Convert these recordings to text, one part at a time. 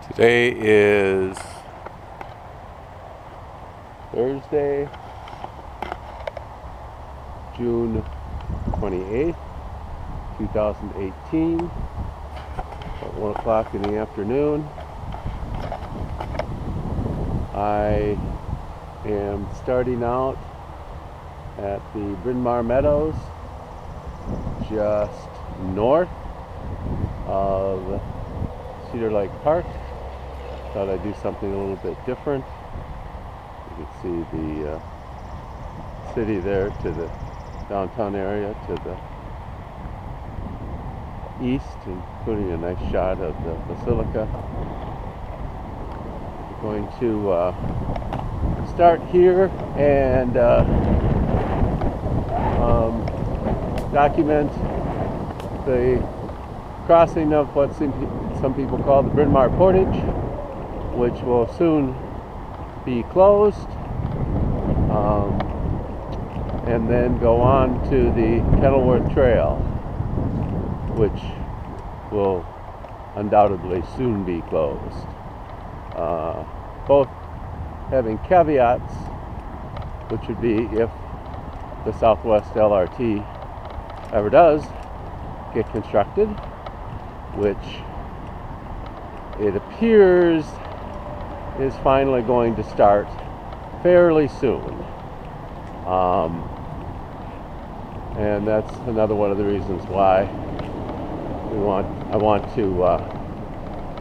Today is Thursday, June 28th, 2018, about 1 o'clock in the afternoon. I am starting out at the Bryn Mawr Meadows, just north of Cedar Lake Park. Thought I'd do something a little bit different. You can see the city there to the downtown area to the east, including a nice shot of the Basilica. We're going to start here and document the crossing of what some people call the Bryn Mawr Portage, which will soon be closed, and then go on to the Kenilworth Trail, which will undoubtedly soon be closed. Both having caveats, which would be if the Southwest LRT ever does get constructed, which it appears is finally going to start fairly soon. And that's another one of the reasons why I want to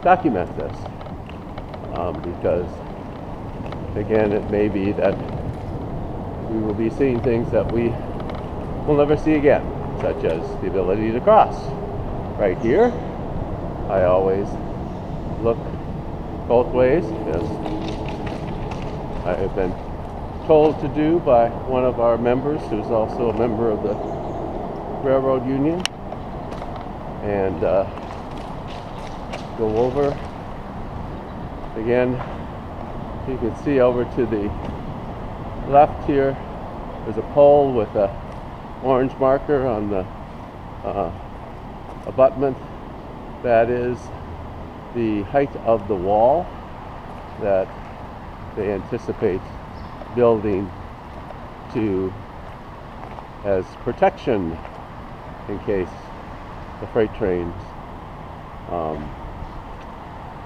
document this, because again, it may be that we will be seeing things that we will never see again, such as the ability to cross. Right here, I always look both ways, as I have been told to do by one of our members, who's also a member of the railroad union, and go over again. You can see over to the left here, there's a pole with a orange marker on the abutment. That is the height of the wall that they anticipate building as protection in case the freight trains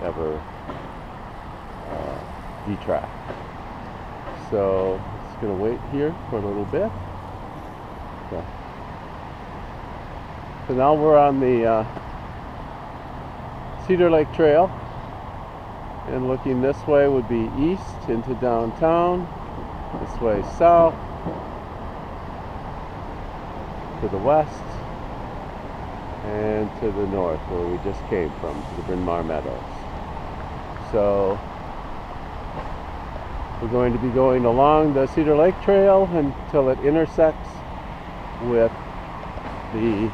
ever detract. So it's going to wait here for a little bit. Okay. So now we're on the Cedar Lake Trail, and looking this way would be east into downtown, this way south, to the west, and to the north where we just came from, to the Bryn Mawr Meadows. So we're going to be going along the Cedar Lake Trail until it intersects with the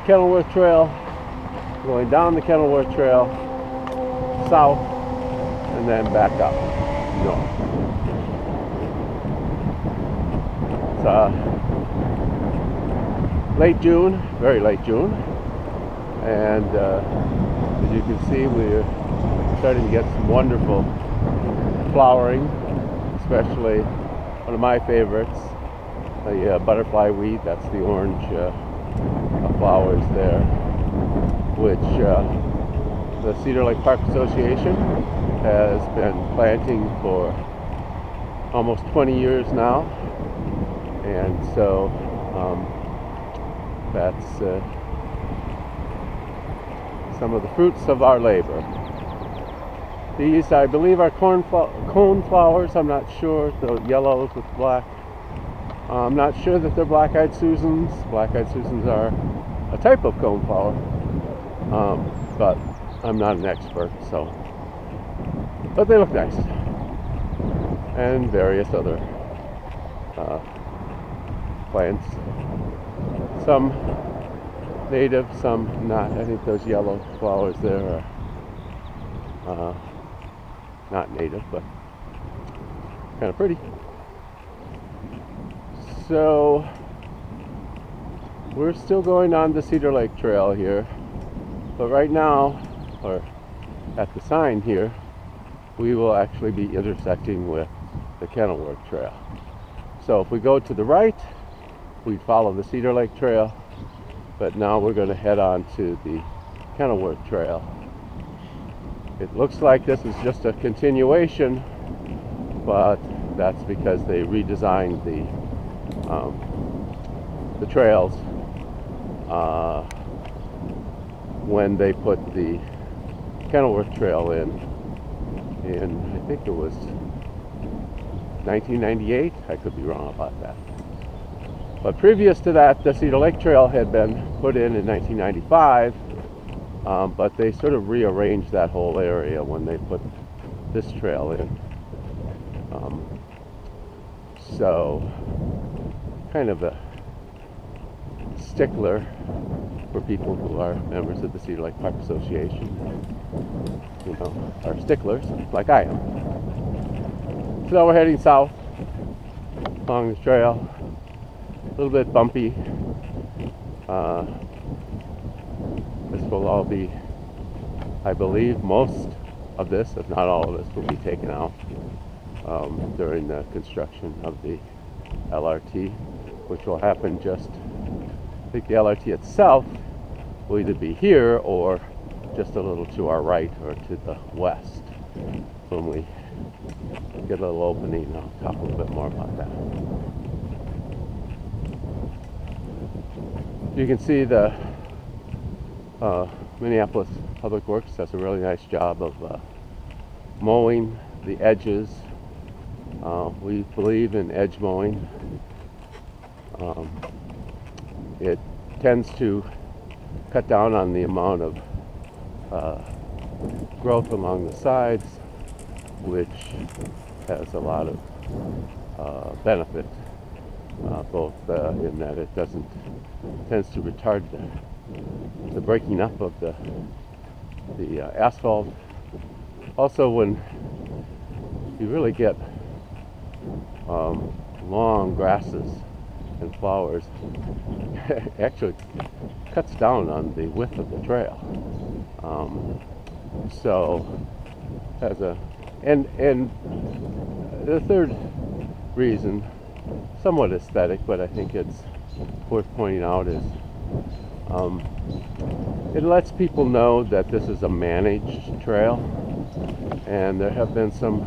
Kenilworth Trail, going down the Kenilworth Trail south and then back up north. It's late June, very late June, and as you can see, we're starting to get some wonderful flowering, especially one of my favorites, the butterfly weed. That's the orange flowers there, which the Cedar Lake Park Association has been planting for almost 20 years now, and so that's some of the fruits of our labor. These, I believe, are cone flowers. I'm not sure. The yellows with black. I'm not sure that they're black-eyed Susans. Black-eyed Susans are a type of cone flower, but I'm not an expert, so. But they look nice, and various other plants. Some native, some not. I think those yellow flowers there are not native, but kind of pretty. So we're still going on the Cedar Lake Trail here, But right now, or at the sign here, we will actually be intersecting with the Kenilworth Trail. So if we go to the right, we follow the Cedar Lake Trail, but now we're going to head on to the Kenilworth Trail. It looks like this is just a continuation, but that's because they redesigned the trails when they put the Kenilworth Trail in I think it was 1998. I could be wrong about that. But previous to that, the Cedar Lake Trail had been put in 1995, but they sort of rearranged that whole area when they put this trail in. So, kind of a stickler for people who are members of the Cedar Lake Park Association, you know, are sticklers like I am. So now we're heading south along this trail. A little bit bumpy. This will all be, I believe, most of this, if not all of this, will be taken out during the construction of the LRT, which will happen just, I think the LRT itself will either be here or just a little to our right or to the west. When we get a little opening, I'll talk a little bit more about that. You can see the Minneapolis Public Works does a really nice job of mowing the edges. We believe in edge mowing. It tends to cut down on the amount of growth along the sides, which has a lot of benefit, both in that it tends to retard the breaking up of the asphalt. Also, when you really get long grasses and flowers, actually cuts down on the width of the trail. So as and the third reason, somewhat aesthetic, but I think it's worth pointing out, is it lets people know that this is a managed trail, and there have been some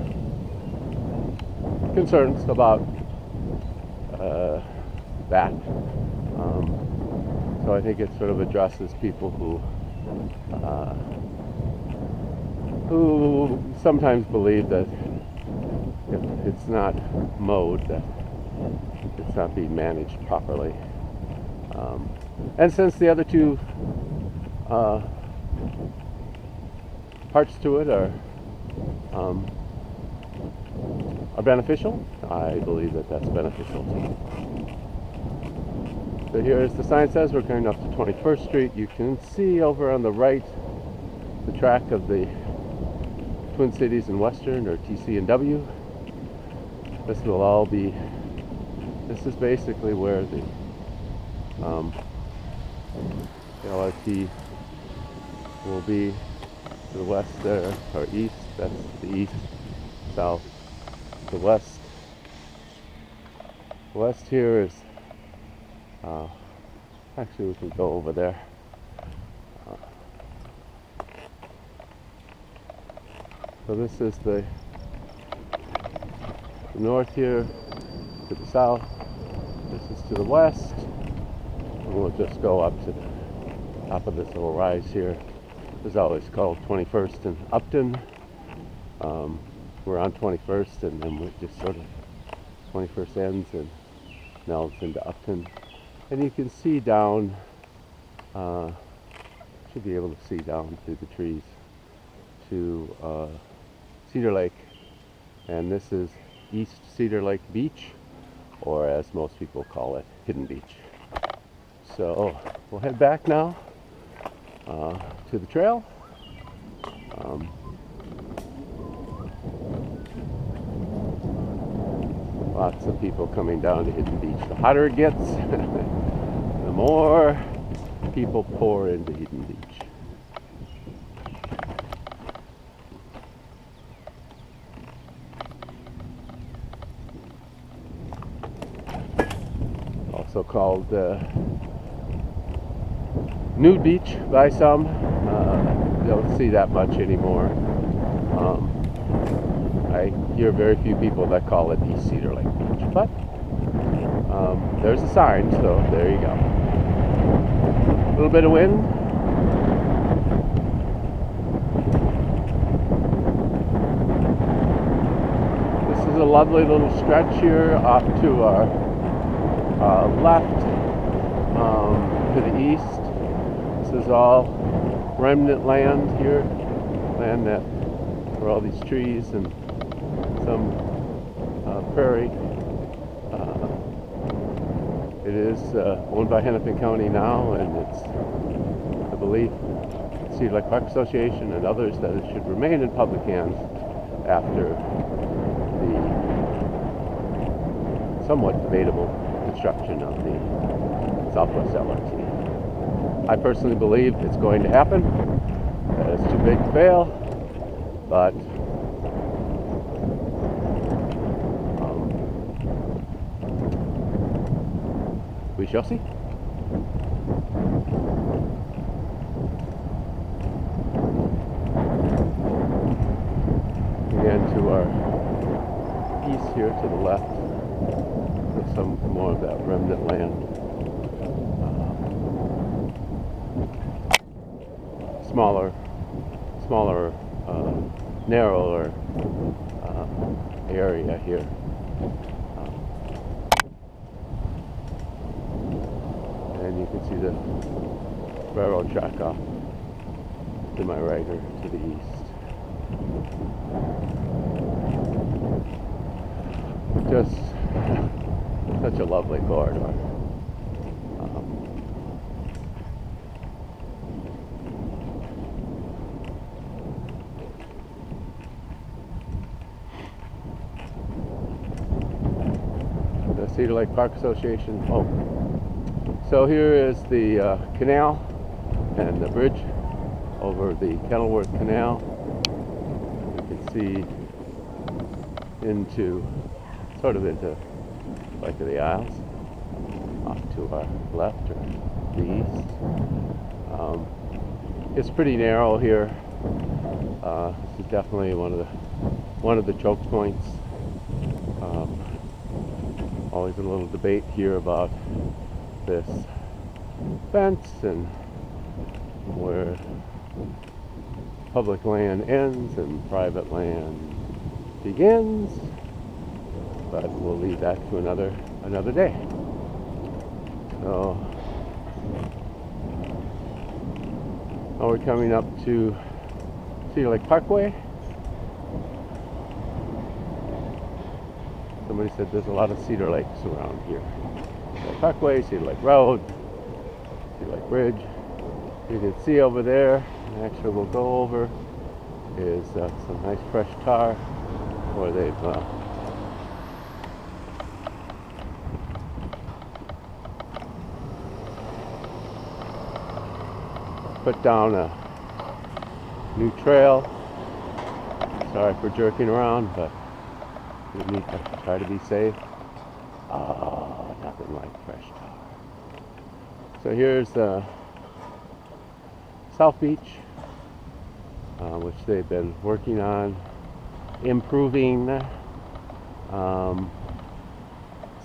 concerns about that. So I think it sort of addresses people who sometimes believe that if it's not mowed, that it's not being managed properly. And since the other two parts to it are beneficial, I believe that that's beneficial too. So here, as the sign says, we're going up to 21st Street. You can see over on the right the track of the Twin Cities and Western, or TC&W. This will all be, this is basically where the LRT will be to the west there, or east. That's the east, south, the west. The west here is, actually we can go over there. So this is the north here to the south. This is to the west. And we'll just go up to the top of this little rise here. This is always called 21st and Upton. We're on 21st, and then we just sort of 21st ends and melds into Upton. And you can see down, should be able to see down through the trees to Cedar Lake. And this is East Cedar Lake Beach, or as most people call it, Hidden Beach. So we'll head back now to the trail. Lots of people coming down to Hidden Beach. The hotter it gets, the more people pour into Hidden Beach. called Nude Beach by some. You don't see that much anymore. I hear very few people that call it East Cedar Lake Beach, but there's a sign, so there you go. A little bit of wind. This is a lovely little stretch here off to our left, to the east. This is all remnant land here, land that where all these trees and some prairie. It is owned by Hennepin County now, and it's, I believe, Cedar Lake Park Association and others that it should remain in public hands after the somewhat debatable construction of the Southwest LRT. I personally believe it's going to happen. It's too big to fail, but we shall see. Again, to our east here, to the left, there's some more of that remnant land. Smaller, narrower area here. And you can see the railroad track off to my right or to the east. Just such a lovely corridor. The Cedar Lake Park Association. Oh, so here is the canal and the bridge over the Kenilworth Canal. You can see into, sort of into Lake of the Isles, off to our left or the east. It's pretty narrow here. This is definitely one of the choke points. Always a little debate here about this fence and where public land ends and private land begins, but we'll leave that to another day. So now we're coming up to Cedar Lake Parkway. Somebody said there's a lot of Cedar Lakes around here. Cedar Lake Parkway, Cedar Lake Road, Cedar Lake Bridge. You can see over there, and actually we'll go over, is some nice fresh tar where they've put down a new trail. Sorry for jerking around, but we need to try to be safe. Oh, nothing like fresh tar. So here's South Beach, which they've been working on improving.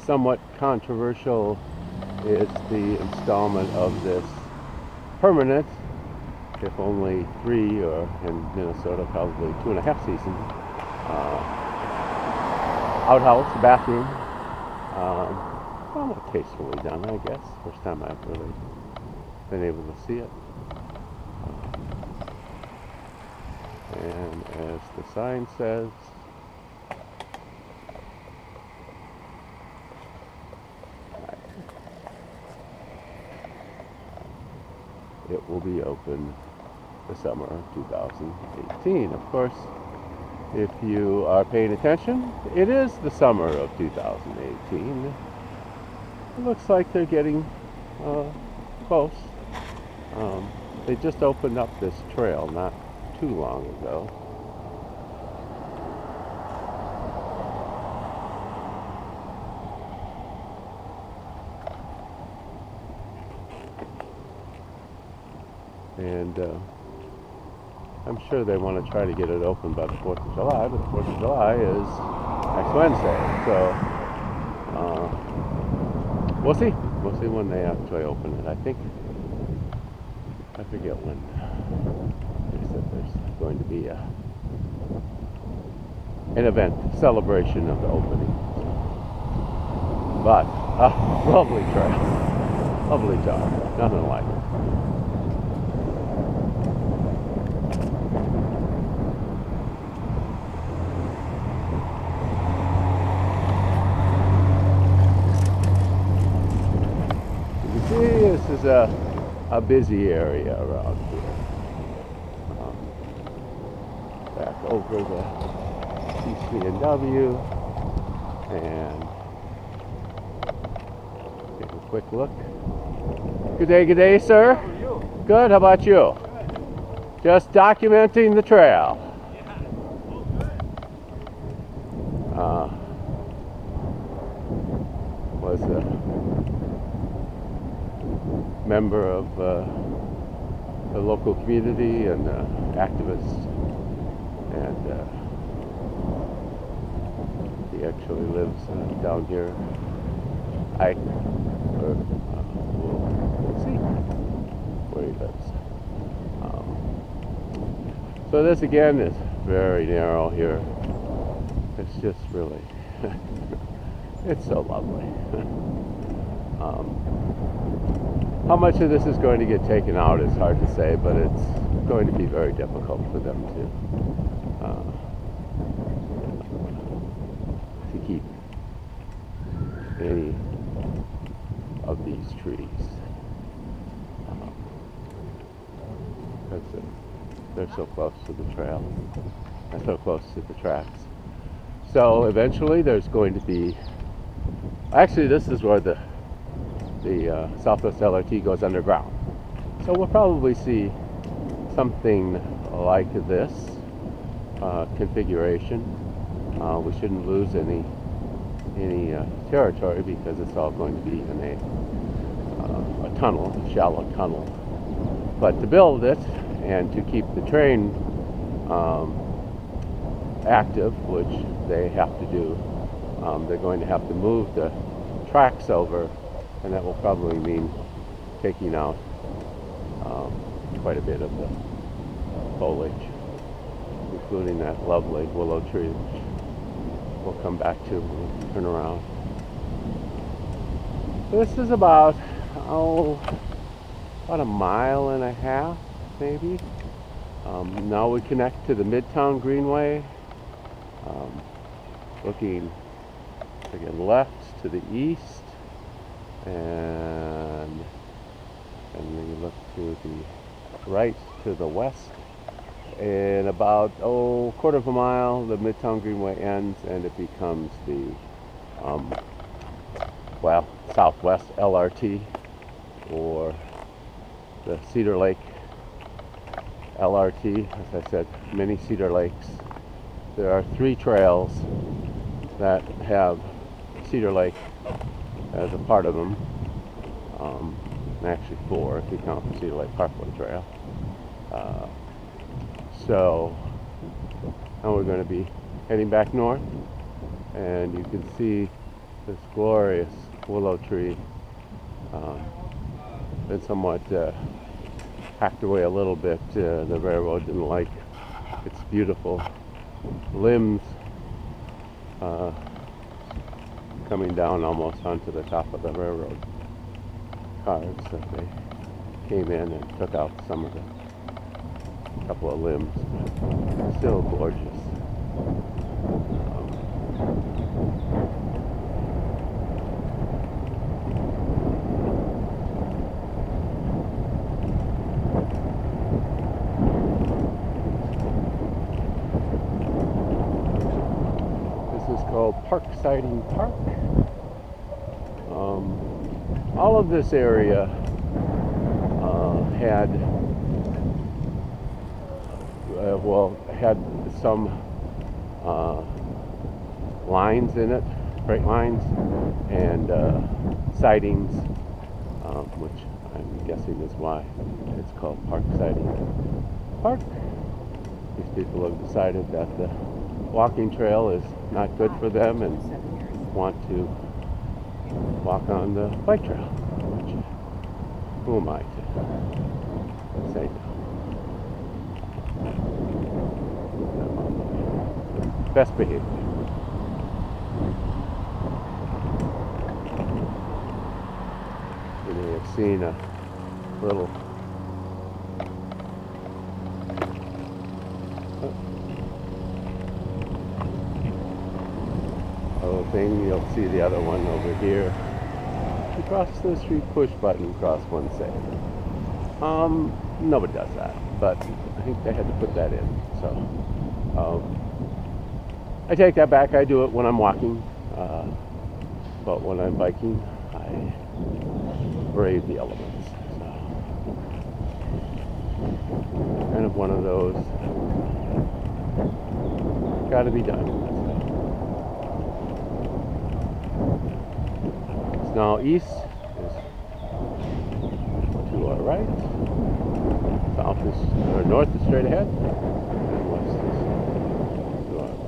Somewhat controversial is the installment of this permanent, if only 3, or in Minnesota probably 2.5 seasons, outhouse, bathroom. Somewhat tastefully done, I guess. First time I've really been able to see it. And as the sign says, it will be open the summer of 2018. Of course, if you are paying attention, it is the summer of 2018. It looks like they're getting close. They just opened up this trail not too long ago. And I'm sure they want to try to get it open by the 4th of July, but the 4th of July is next Wednesday. So we'll see. We'll see when they actually open it. I forget when they said there's going to be an event, celebration of the opening. But lovely trail, lovely job, nothing like it. You see, this is a busy area around here. Back over the CC&W and take a quick look. Good day, sir. How are you? Good. How about you? Good. Just documenting the trail. Yeah. Oh, good. Was a member of the local community and activist, and he actually lives down here. We'll see where he lives. So this again is very narrow here. It's just really, it's so lovely. How much of this is going to get taken out is hard to say, but it's going to be very difficult for them to keep any of these trees, because they're so close to the trail and so close to the tracks. So eventually there's going to be, actually this is where the Southwest LRT goes underground. So we'll probably see something like this configuration. We shouldn't lose any territory because it's all going to be in a tunnel, a shallow tunnel. But to build it and to keep the train active, which they have to do, they're going to have to move the tracks over, and that will probably mean taking out quite a bit of the foliage, including that lovely willow tree, which we'll come back to when we turn around. This is about a mile and a half, maybe. Now we connect to the Midtown Greenway, looking again left to the east, and we look to the right to the west. In about quarter of a mile, the Midtown Greenway ends, and it becomes the Southwest LRT, or the Cedar Lake LRT. As I said, many Cedar Lakes. There are 3 trails that have Cedar Lake as a part of them. Actually 4 if you count the Cedar Lake Parkway Trail. So now we're going to be heading back north, and you can see this glorious willow tree. Been somewhat hacked away a little bit. The railroad didn't like its beautiful limbs coming down almost onto the top of the railroad cars, so they came in and took out some of the couple of limbs, but still gorgeous. This is called Park Siding Park. All of this area had some lines in it, freight lines, and sidings, which I'm guessing is why it's called Parkside Park. These people have decided that the walking trail is not good for them and want to walk on the bike trail, which, who am I to say no? Best behavior. You may have seen a little thing. You'll see the other one over here. Across the street, push button, cross one safe. Nobody does that, but I think they had to put that in. So I take that back. I do it when I'm walking, but when I'm biking, I brave the elements. So kind of one of those. Got to be done. Now east is to our right, south is, or north is straight ahead, and west is to our left.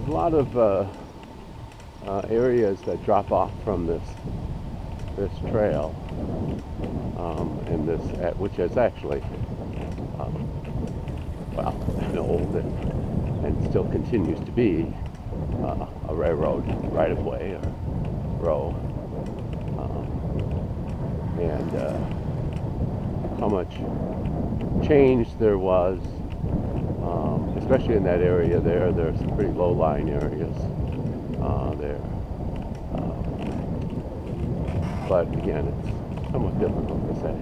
There's a lot of areas that drop off from this trail, and this which is actually well, an old and still continues to be a railroad right-of-way or row, and how much change there was, especially in that area there. There are some pretty low-lying areas there, but again, it's somewhat difficult to say.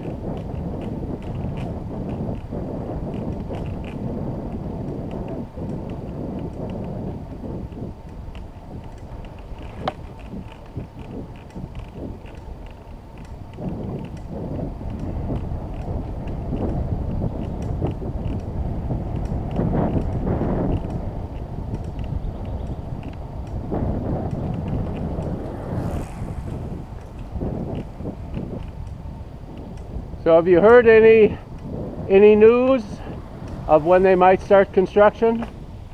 So have you heard any news of when they might start construction?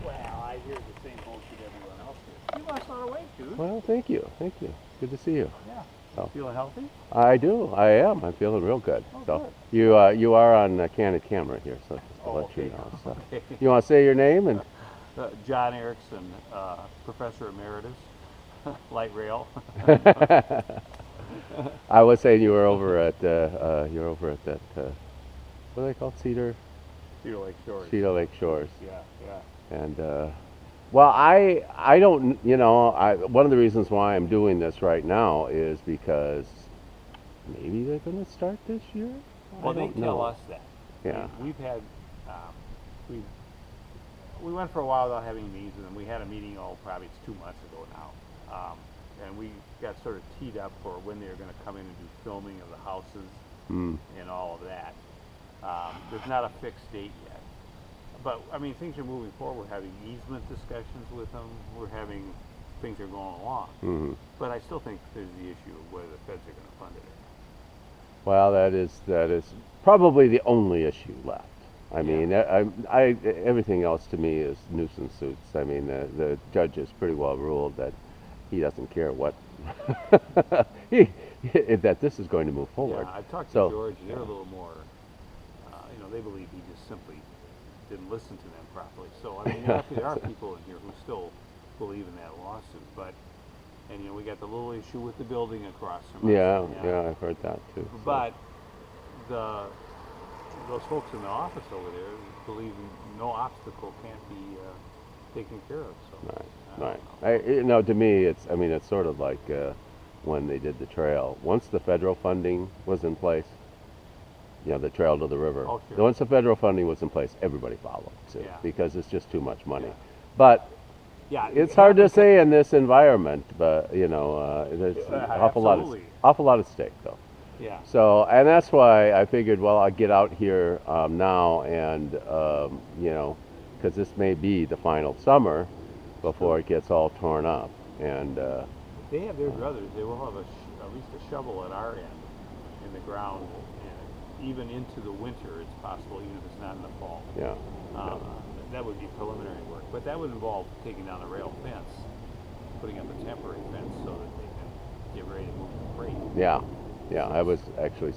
Well, I hear the same bullshit everyone else hears. You lost a lot of weight, dude. Well, thank you. Good to see you. Yeah. So, Feeling healthy? I do. I am. I'm feeling real good. Oh, So good. you are on candid camera here, so just to let you know. So Okay. you want to say your name and John Erickson, Professor Emeritus, Light Rail. I was saying you were over at that what are they called? Cedar Lake Shores. Cedar Lake Shores. Yeah, yeah. And well, I don't, one of the reasons why I'm doing this right now is because maybe they're going to start this year. Well, I they don't tell know. us that. Yeah. We've had, we went for a while without having meetings with them. We had a meeting, probably it's 2 months ago now. And we got sort of teed up for when they were going to come in and do filming of the houses and all of that. There's not a fixed date yet. But, I mean, things are moving forward. We're having easement discussions with them. We're having, things are going along. Mm-hmm. But I still think there's the issue of whether the feds are going to fund it. Well, that is probably the only issue left. I mean, everything else to me is nuisance suits. I mean, the judge has pretty well ruled that he doesn't care what that this is going to move forward. Yeah, I've talked to So, George. They're yeah. a little more, they believe he just simply didn't listen to them properly. So, I mean, there are people in here who still believe in that lawsuit. But, and we got the little issue with the building across from us. Yeah, I've heard that too. So. But those folks in the office over there believe no obstacle can't be taken care of. So, Right. To me, it's sort of like when they did the trail. Once the federal funding was in place, the trail to the river. Oh, sure. Once the federal funding was in place, everybody followed suit because it's just too much money. Yeah. But yeah, it's hard to say in this environment. But there's an awful lot at stake, though. Yeah. So, and that's why I figured, well, I'll get out here now and, because this may be the final summer, before it gets all torn up. And They have their druthers. They will have at least a shovel at our end in the ground, and even into the winter it's possible, even if it's not in the fall. yeah, That would be preliminary work, but that would involve taking down a rail fence, putting up a temporary fence so that they can get ready to move the freight. yeah, yeah. I was actually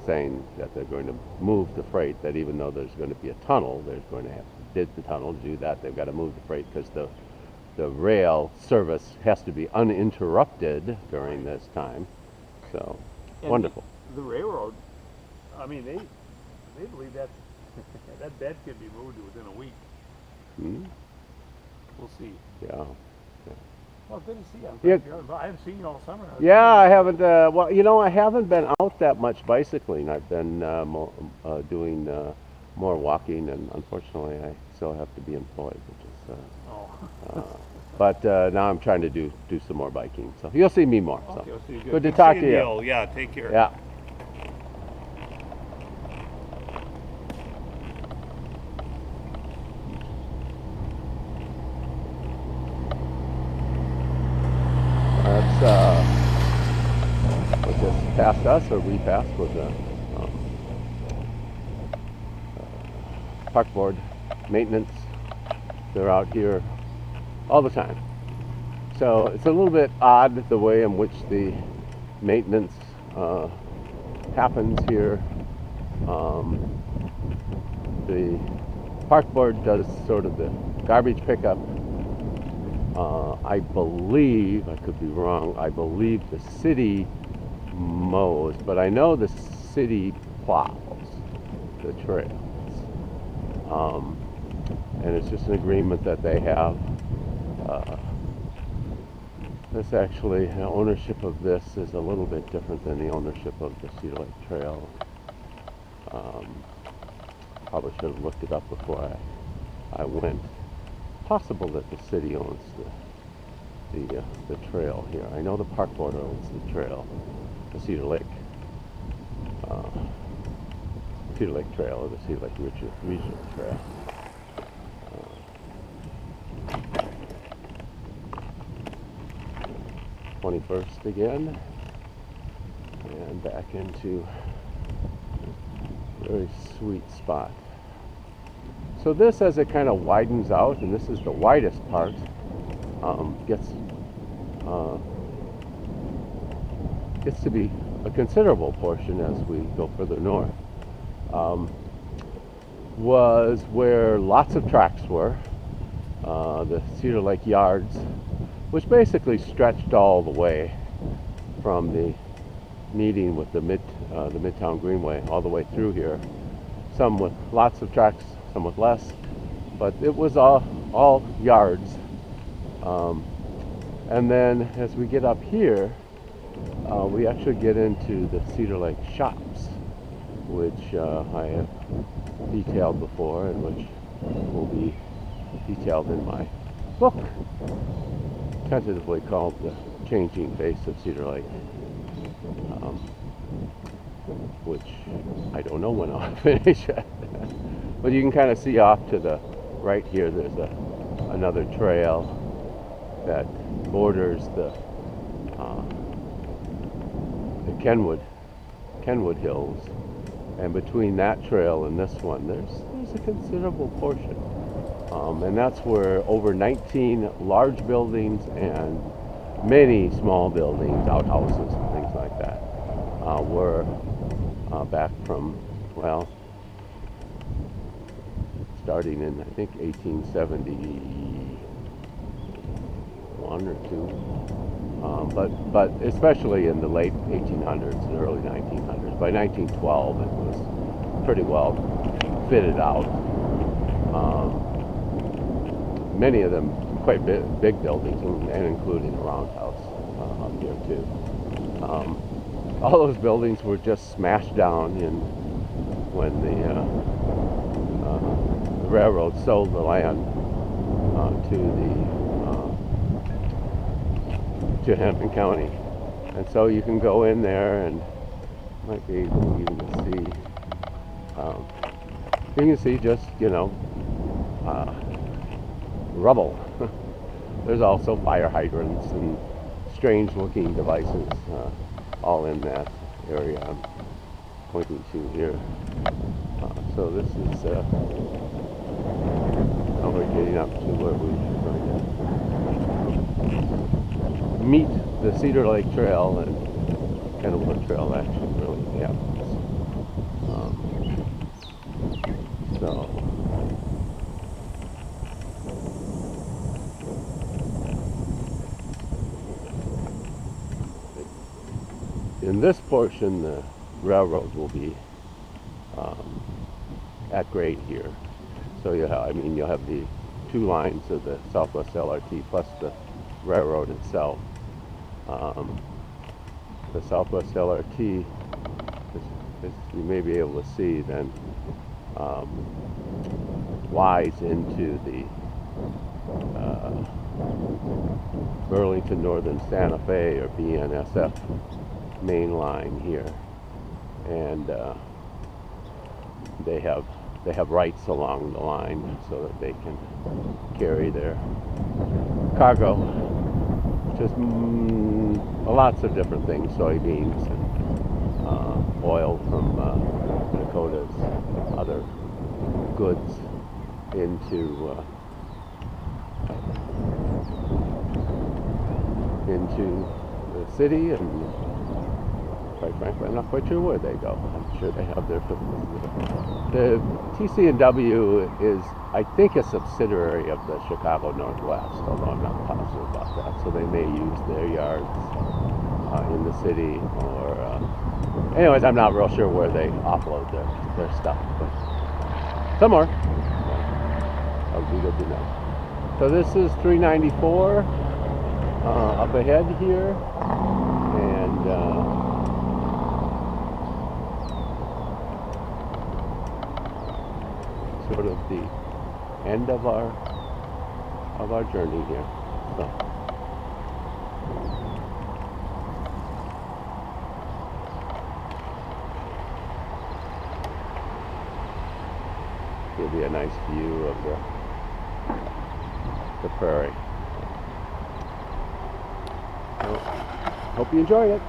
saying that they're going to move the freight. That even though there's going to be a tunnel, there's going to have to dig the tunnel to do that. They've got to move the freight because the rail service has to be uninterrupted during this time. So And wonderful. The railroad, I mean, they believe that that bed could be moved within a week. Hmm? We'll see. Yeah. Well, good to see you. Yeah. I haven't seen you all summer. Yeah, I haven't. Well, you know, I haven't been out that much bicycling. I've been doing more walking, and unfortunately, I still have to be employed, which is. Oh. But now I'm trying to do some more biking. So you'll see me more. Okay, So. we'll see you. Good to talk see to you. Neil. Yeah, take care. Yeah. That's what just passed us, or we passed, was a park board maintenance. They're out here all the time. So it's a little bit odd the way in which the maintenance happens here. The park board does sort of the garbage pickup. I believe, I could be wrong, I believe the city mows, but I know the city plows the trails. And it's just an agreement that they have. This actually, ownership of this is a little bit different than the ownership of the Cedar Lake Trail. Probably should have looked it up before I went. Possible that the city owns the trail here. I know the park board owns the trail, the Cedar Lake Trail, or the Cedar Lake Regional Trail. 21st again, and back into a very sweet spot. So this, as it kind of widens out, and this is the widest part, gets to be a considerable portion as we go further north. Was where lots of tracks were, the Cedar Lake Yards, which basically stretched all the way from the meeting with the Midtown Greenway all the way through here. Some with lots of tracks, some with less, but it was all yards. And then as we get up here, we actually get into the Cedar Lake shops, which I have detailed before, and which will be detailed in my book, tentatively called The Changing Face of Cedar Lake, which I don't know when I'll finish it. But you can kind of see off to the right here, there's another trail that borders the Kenwood Hills, and between that trail and this one, there's a considerable portion. And that's where over 19 large buildings and many small buildings, outhouses and things like that, were back from, well, starting in, I think, 1871 or two. But especially in the late 1800s and early 1900s. By 1912, it was pretty well fitted out. Many of them quite big buildings, and including a roundhouse up here too. All those buildings were just smashed down when the railroad sold the land to Hennepin County, and so you can go in there and might be able even to see. You can see just rubble. There's also fire hydrants and strange looking devices all in that area I'm pointing to here. So this is, now we're getting up to where we're going to meet the Cedar Lake Trail and Kenilworth Trail, actually, really, yeah. So, in this portion, the railroad will be at grade here. So you'll have the two lines of the Southwest LRT plus the railroad itself. The Southwest LRT, as you may be able to see, then lies into the Burlington Northern Santa Fe, or BNSF, main line here, and they have rights along the line so that they can carry their cargo, just lots of different things, soybeans and oil from Dakotas, other goods into the city, and quite frankly, I'm not quite sure where they go. I'm sure they have their the TC&W is, I think, a subsidiary of the Chicago Northwest, although I'm not positive about that. So they may use their yards in the city, or anyways, I'm not real sure where they offload their stuff, but somewhere. That would be good to know. So this is 394 up ahead here, and sort of the end of our journey here. So it'll be a nice view of the prairie. So, hope you enjoyed it.